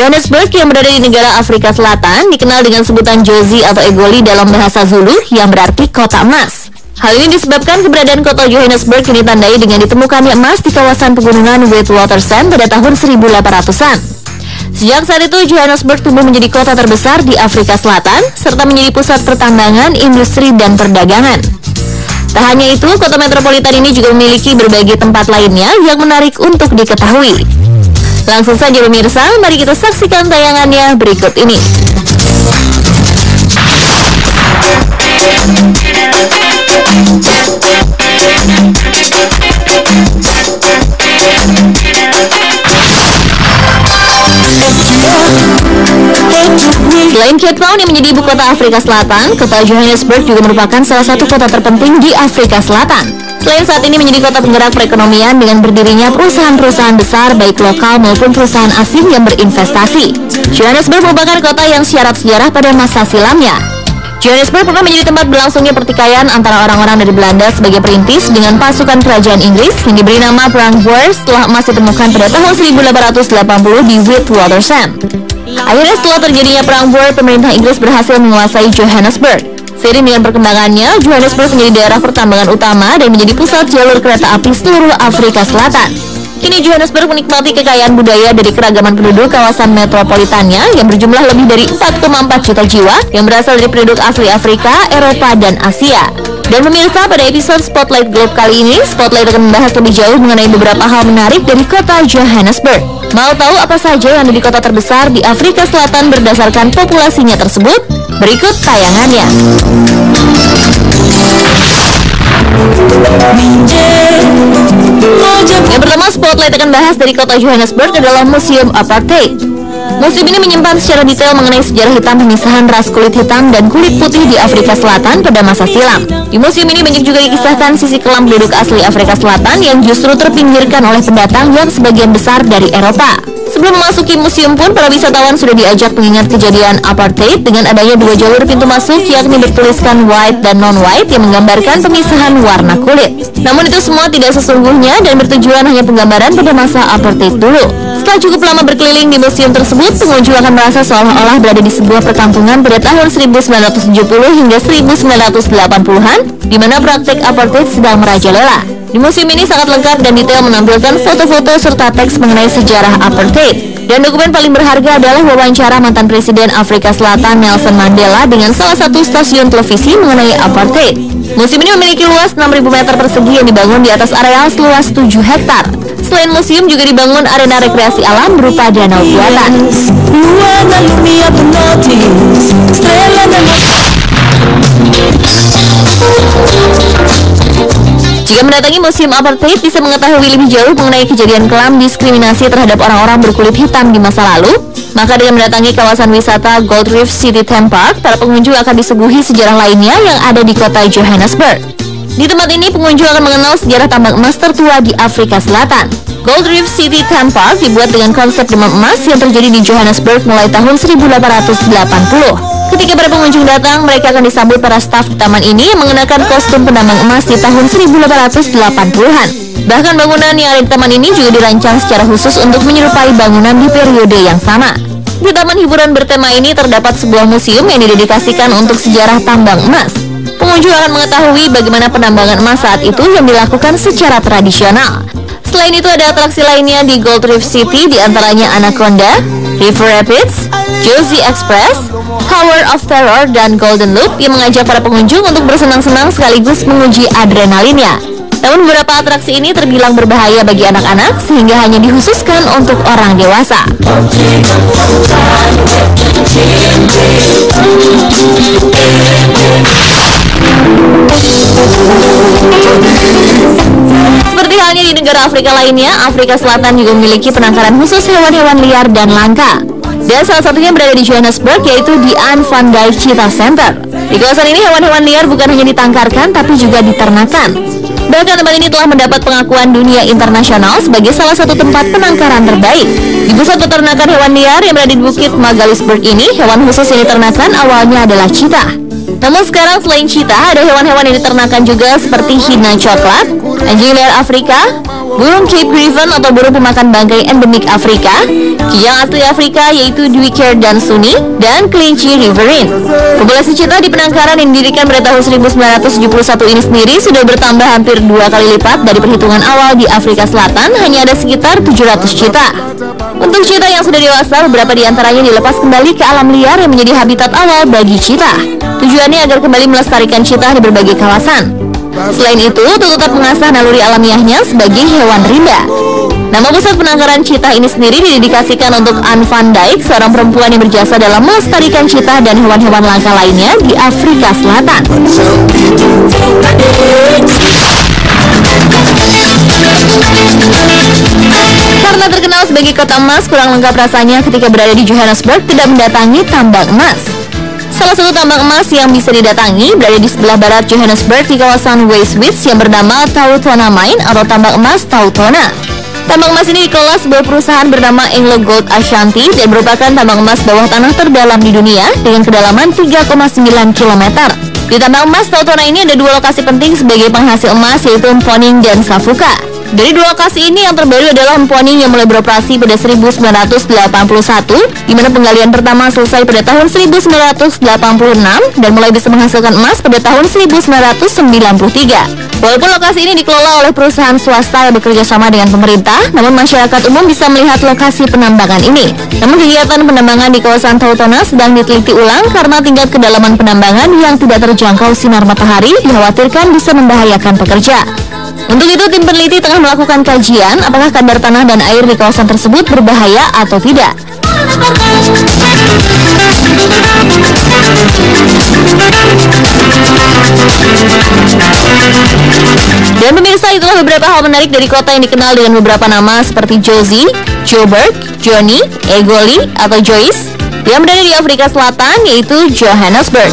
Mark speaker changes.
Speaker 1: Johannesburg yang berada di negara Afrika Selatan dikenal dengan sebutan Jozi atau Egoli dalam bahasa Zulu yang berarti kota emas. Hal ini disebabkan keberadaan kota Johannesburg yang ditandai dengan ditemukannya emas di kawasan pegunungan Witwatersrand pada tahun 1800-an. Sejak saat itu, Johannesburg tumbuh menjadi kota terbesar di Afrika Selatan serta menjadi pusat pertambangan, industri, dan perdagangan. Tak hanya itu, kota metropolitan ini juga memiliki berbagai tempat lainnya yang menarik untuk diketahui. Langsung saja pemirsa, mari kita saksikan tayangannya berikut ini. Selain Cape Town yang menjadi ibu kota Afrika Selatan, kota Johannesburg juga merupakan salah satu kota terpenting di Afrika Selatan. Selain saat ini menjadi kota penggerak perekonomian dengan berdirinya perusahaan-perusahaan besar baik lokal maupun perusahaan asing yang berinvestasi, Johannesburg merupakan kota yang syarat sejarah pada masa silamnya. Johannesburg pernah menjadi tempat berlangsungnya pertikaian antara orang-orang dari Belanda sebagai perintis dengan pasukan kerajaan Inggris yang diberi nama Perang Boer setelah emas ditemukan pada tahun 1880 di Witwatersrand. Akhirnya setelah terjadinya Perang Boer, pemerintah Inggris berhasil menguasai Johannesburg. Seiring dengan perkembangannya, Johannesburg menjadi daerah pertambangan utama dan menjadi pusat jalur kereta api seluruh Afrika Selatan. Kini Johannesburg menikmati kekayaan budaya dari keragaman penduduk kawasan metropolitannya yang berjumlah lebih dari 4,4 juta jiwa yang berasal dari penduduk asli Afrika, Eropa, dan Asia. Dan pemirsa, pada episode Spotlight Globe kali ini, Spotlight akan membahas lebih jauh mengenai beberapa hal menarik dari kota Johannesburg. Mau tahu apa saja yang ada di kota terbesar di Afrika Selatan berdasarkan populasinya tersebut? Berikut tayangannya. Yang pertama, Spotlight akan bahas dari kota Johannesburg adalah Museum Apartheid. Museum ini menyimpan secara detail mengenai sejarah hitam pemisahan ras kulit hitam dan kulit putih di Afrika Selatan pada masa silam. Di museum ini banyak juga dikisahkan sisi kelam penduduk asli Afrika Selatan yang justru terpinggirkan oleh pendatang yang sebagian besar dari Eropa. Sebelum memasuki museum pun, para wisatawan sudah diajak mengingat kejadian apartheid dengan adanya dua jalur pintu masuk yakni bertuliskan white dan non-white yang menggambarkan pemisahan warna kulit. Namun itu semua tidak sesungguhnya dan bertujuan hanya penggambaran pada masa apartheid dulu. Setelah cukup lama berkeliling di museum tersebut, pengunjung akan merasa seolah-olah berada di sebuah perkampungan pada tahun 1970 hingga 1980-an, di mana praktik apartheid sedang merajalela. Di museum ini sangat lengkap dan detail menampilkan foto-foto serta teks mengenai sejarah apartheid. Dan dokumen paling berharga adalah wawancara mantan Presiden Afrika Selatan Nelson Mandela dengan salah satu stasiun televisi mengenai apartheid. Museum ini memiliki luas 6.000 meter persegi yang dibangun di atas areal seluas 7 hektar. Selain museum juga dibangun arena rekreasi alam berupa danau buatan. Jika mendatangi Museum Apartheid, bisa mengetahui lebih jauh mengenai kejadian kelam diskriminasi terhadap orang-orang berkulit hitam di masa lalu. Maka dengan mendatangi kawasan wisata Gold Reef City Theme Park, para pengunjung akan disuguhi sejarah lainnya yang ada di kota Johannesburg. Di tempat ini, pengunjung akan mengenal sejarah tambang emas tertua di Afrika Selatan. Gold Reef City Theme Park dibuat dengan konsep demam emas yang terjadi di Johannesburg mulai tahun 1880. Ketika para pengunjung datang, mereka akan disambut para staf di taman ini yang mengenakan kostum penambang emas di tahun 1880-an. Bahkan bangunan yang ada di taman ini juga dirancang secara khusus untuk menyerupai bangunan di periode yang sama. Di taman hiburan bertema ini terdapat sebuah museum yang didedikasikan untuk sejarah tambang emas. Pengunjung akan mengetahui bagaimana penambangan emas saat itu yang dilakukan secara tradisional. Selain itu ada atraksi lainnya di Gold Reef City, diantaranya Anaconda, River Rapids, Jozi Express, Tower of Terror, dan Golden Loop yang mengajak para pengunjung untuk bersenang-senang sekaligus menguji adrenalinnya. Namun beberapa atraksi ini terbilang berbahaya bagi anak-anak sehingga hanya dikhususkan untuk orang dewasa. Seperti halnya di negara Afrika lainnya, Afrika Selatan juga memiliki penangkaran khusus hewan-hewan liar dan langka. Dan salah satunya berada di Johannesburg, yaitu di Anne van Dyck Cheetah Center. Di kawasan ini hewan-hewan liar bukan hanya ditangkarkan, tapi juga diternakan. Bahkan tempat ini telah mendapat pengakuan dunia internasional sebagai salah satu tempat penangkaran terbaik. Di pusat peternakan hewan liar yang berada di Bukit Magaliesburg ini, hewan khusus yang diternakan awalnya adalah cheetah. Namun sekarang selain cheetah, ada hewan-hewan yang diternakan juga seperti hina coklat, anjing liar Afrika, burung Cape Griffon atau burung pemakan bangkai endemik Afrika, kijang asli Afrika yaitu Duiker dansuni, dan kelinci riverine. Populasi cheetah di penangkaran yang didirikan pada tahun 1971 ini sendiri sudah bertambah hampir 2 kali lipat dari perhitungan awal. Di Afrika Selatan hanya ada sekitar 700 cheetah. Untuk cheetah yang sudah dewasa, beberapa di antaranya dilepas kembali ke alam liar yang menjadi habitat awal bagi cheetah. Tujuannya agar kembali melestarikan cheetah di berbagai kawasan. Selain itu, untuk tetap mengasah naluri alamiahnya sebagai hewan rimba. Nama pusat penangkaran cheetah ini sendiri didedikasikan untuk Anne van Dyck, seorang perempuan yang berjasa dalam melestarikan cheetah dan hewan-hewan langka lainnya di Afrika Selatan. Karena terkenal sebagai kota emas, kurang lengkap rasanya ketika berada di Johannesburg tidak mendatangi tambang emas. Salah satu tambang emas yang bisa didatangi berada di sebelah barat Johannesburg di kawasan Westwich yang bernama Tautona Mine atau tambang emas Tautona. Tambang emas ini dikelola sebuah perusahaan bernama Anglo Gold Ashanti dan merupakan tambang emas bawah tanah terdalam di dunia dengan kedalaman 3,9 km. Di tambang emas Tautona ini ada dua lokasi penting sebagai penghasil emas, yaitu Mponing dan Savuka. Dari dua lokasi ini yang terbaru adalah Mponing yang mulai beroperasi pada 1981, di mana penggalian pertama selesai pada tahun 1986 dan mulai bisa menghasilkan emas pada tahun 1993. Walaupun lokasi ini dikelola oleh perusahaan swasta yang bekerja sama dengan pemerintah, namun masyarakat umum bisa melihat lokasi penambangan ini. Namun kegiatan penambangan di kawasan Tautona sedang diteliti ulang karena tingkat kedalaman penambangan yang tidak terjangkau sinar matahari dikhawatirkan bisa membahayakan pekerja. Untuk itu, tim peneliti tengah melakukan kajian apakah kadar tanah dan air di kawasan tersebut berbahaya atau tidak. Dan pemirsa, itulah beberapa hal menarik dari kota yang dikenal dengan beberapa nama seperti Jozi, Joburg, Joni, Egoli, atau Joyce, yang berada di Afrika Selatan, yaitu Johannesburg.